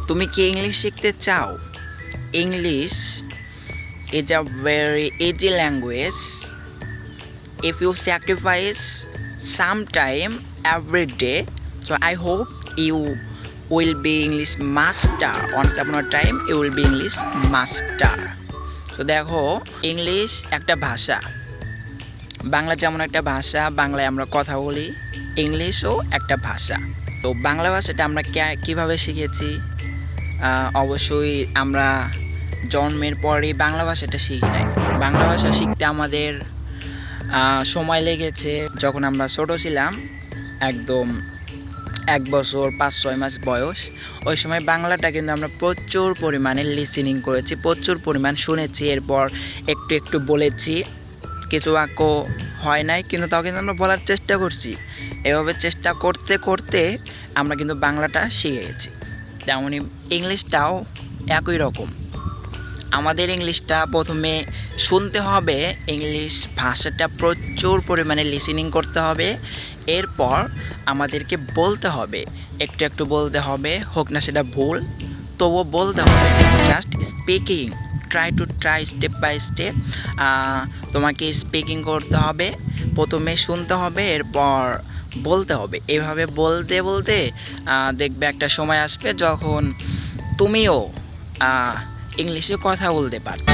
তুমি কি ইংলিশ শিখতে চাও? English is a very easy language if you sacrifice some time every day. So I hope you will be English master. Once upon a time you will be English master. তো দেখো, English একটা ভাষা, বাংলা যেমন একটা ভাষা, বাংলায় আমরা কথা বলি, ইংলিশও একটা ভাষা। তো বাংলা ভাষাটা আমরা কীভাবে শিখেছি? অবশ্যই আমরা জন্মের পরেই বাংলা ভাষাটা শিখি নাই। বাংলা ভাষা শিখতে আমাদের সময় লেগেছে যখন আমরা ছোটো ছিলাম, একদম 1 বছর 5-6 মাস বয়স। ওই সময় বাংলাটা কিন্তু আমরা প্রচুর পরিমাণে লিসেনিং করেছি, প্রচুর পরিমাণ শুনেছি, এরপর একটু একটু বলেছি। কিছু বাক্য হয় নাই, কিন্তু তাও কিন্তু আমরা বলার চেষ্টা করছি। এভাবে চেষ্টা করতে করতে আমরা কিন্তু বাংলাটা শিখে গেছি। তেমনই ইংলিশটাও একই রকম। আমাদের ইংলিশটা প্রথমে শুনতে হবে, ইংলিশ ভাষাটা প্রচুর পরিমাণে লিসেনিং করতে হবে, এরপর আমাদেরকে বলতে হবে, একটু একটু বলতে হবে, হোক না সেটা ভুল, তবুও বলতে হবে। Just speaking, try step by step তোমাকে স্পিকিং করতে হবে। প্রথমে শুনতে হবে, এরপর বলতে হবে। এভাবে বলতে বলতে দেখবে একটা সময় আসবে যখন তুমিও ইংলিশে কথা বলতে পারছো।